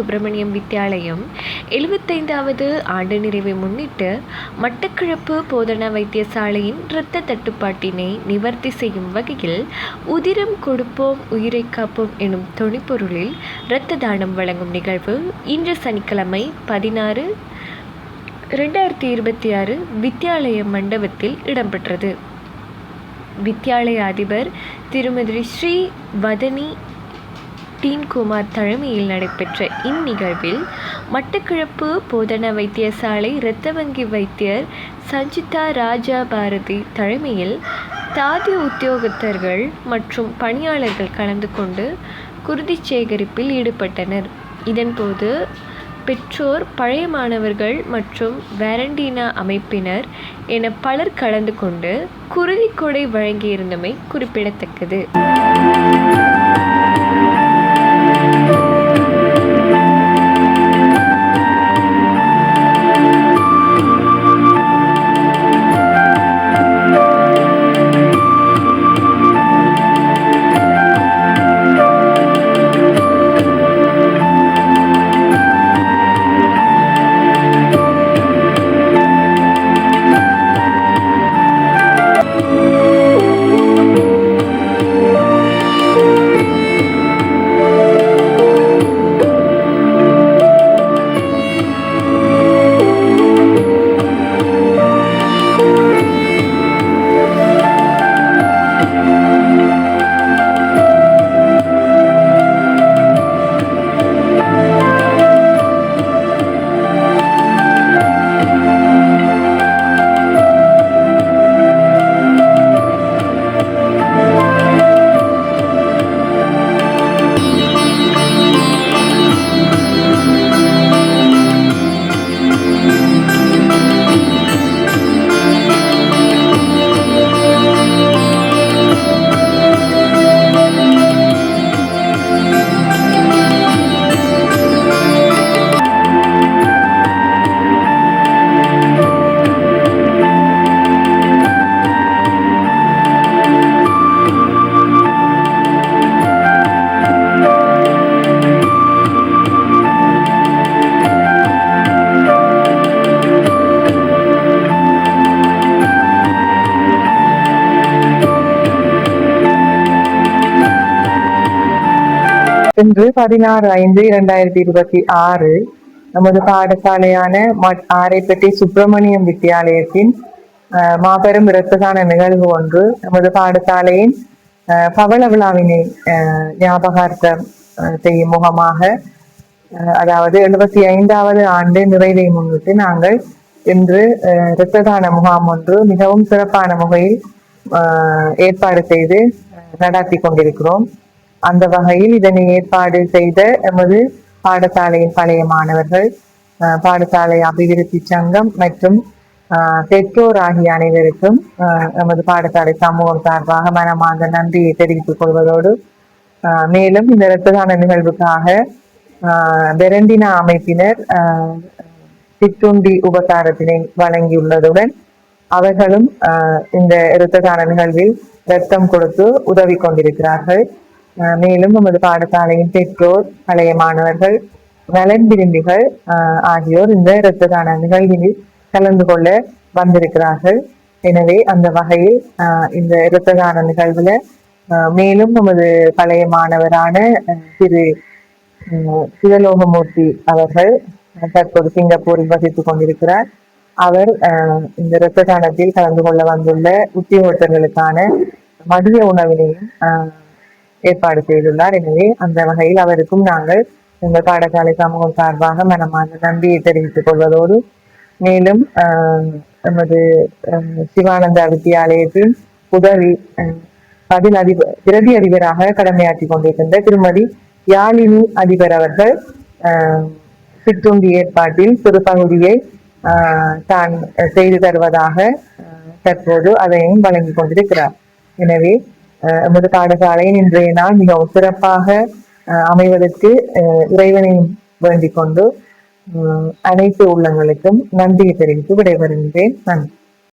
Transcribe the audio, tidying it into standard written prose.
சுப்பிரமணியம் வித்தியாலயம் 75வது ஆண்டு நிறைவை முன்னிட்டு மட்டக்களப்பு போதனா வைத்தியசாலையின் இரத்த தட்டுப்பாட்டினை நிவர்த்தி செய்யும் வகையில் உதிரம் கொடுப்போம் உயிரை காப்போம் எனும் தொனிப்பொருளில் இரத்த தானம் வழங்கும் நிகழ்வு இன்று சனிக்கிழமை 16/2026 வித்தியாலய மண்டபத்தில் இடம்பெற்றது. வித்தியாலய அதிபர் திருமதி ஸ்ரீ வதனி டீன்குமார் தலைமையில் நடைபெற்ற இந்நிகழ்வில் மட்டக்களப்பு போதனா வைத்தியசாலை இரத்த வங்கி வைத்தியர் சஞ்சிதா ராஜா பாரதி தலைமையில் தாதி உத்தியோகத்தர்கள் மற்றும் பணியாளர்கள் கலந்து கொண்டு குருதி சேகரிப்பில் ஈடுபட்டனர். இதன்போது பெற்றோர், பழைய மாணவர்கள் மற்றும் வேரண்டீனா அமைப்பினர் என பலர் கலந்து கொண்டு குருதி கொடை வழங்கியிருந்தமை குறிப்பிடத்தக்கது. இன்று 16/5/2026 நமது பாடசாலையான ஆரைப்பட்டி சுப்பிரமணியம் வித்தியாலயத்தின் மாபெரும் இரத்ததான நிகழ்வு ஒன்று நமது பாடசாலையின் பவள விழாவினை ஞாபகார்த்தம் செய்யும் முகமாக, அதாவது 75வது ஆண்டு நிறைவை முன்னிட்டு நாங்கள் இன்று இரத்ததான முகாம் ஒன்று மிகவும் சிறப்பான முறையில் ஏற்பாடு செய்து நடாத்தி கொண்டிருக்கிறோம். அந்த வகையில் இதனை ஏற்பாடு செய்த எமது பாடசாலையின் பழைய மாணவர்கள், பாடசாலை அபிவிருத்தி சங்கம் மற்றும் பெற்றோர் ஆகிய அனைவருக்கும் எமது பாடசாலை சமூகம் சார்பாக மனமார்ந்த நன்றியை தெரிவித்துக் கொள்வதோடு, மேலும் இந்த இரத்ததான நிகழ்வுக்காக பெரண்டினா அமைப்பினர் சிற்றுண்டி உபசாரத்தினை வழங்கியுள்ளதுடன் அவர்களும் இந்த இரத்ததான நிகழ்வில் இரத்தம் கொடுத்து உதவி கொண்டிருக்கிறார்கள். மேலும் நமது பாடசாலையின் பெற்றோர், பழைய மாணவர்கள், நலன் விரும்பிகள் ஆகியோர் இந்த இரத்ததான நிகழ்வில் கலந்து கொள்ள வந்திருக்கிறார்கள். எனவே அந்த வகையில் இந்த இரத்ததான நிகழ்வுல மேலும் நமது பழைய மாணவரான திரு சிவலோகமூர்த்தி அவர்கள் தற்போது சிங்கப்பூரில் வசித்துக் கொண்டிருக்கிறார். அவர் இந்த இரத்த தானத்தில் கலந்து கொள்ள வந்துள்ள உத்தியோகத்தர்களுக்கான மதிய உணவினையும் ஏற்பாடு செய்துள்ளார். எனவே அந்த வகையில் அவருக்கும் நாங்கள் எங்கள் பாடசாலை சமூகம் சார்பாக மனமார்ந்த நன்றியை தெரிவித்துக் கொள்வதோடு, மேலும் நமது சிவானந்தா வித்தியாலயத்தின் உதவி பிரதி அதிபராக கடமையாற்றி கொண்டிருக்கின்ற திருமதி யாழினி அதிபர் அவர்கள் சிற்றுண்டி ஏற்பாட்டில் சிறு பகுதியை தான் செய்து தருவதாக தற்போது அதையும் வழங்கி கொண்டிருக்கிறார். எனவே எமது பாடசாலையின் இன்றைய நாள் மிகவும் சிறப்பாக அமைவதற்கு இறைவனையும் வேண்டிக் கொண்டு அனைத்து உள்ளங்களுக்கும் நன்றியை தெரிவித்து விடைபெறுகின்றேன். நன்றி.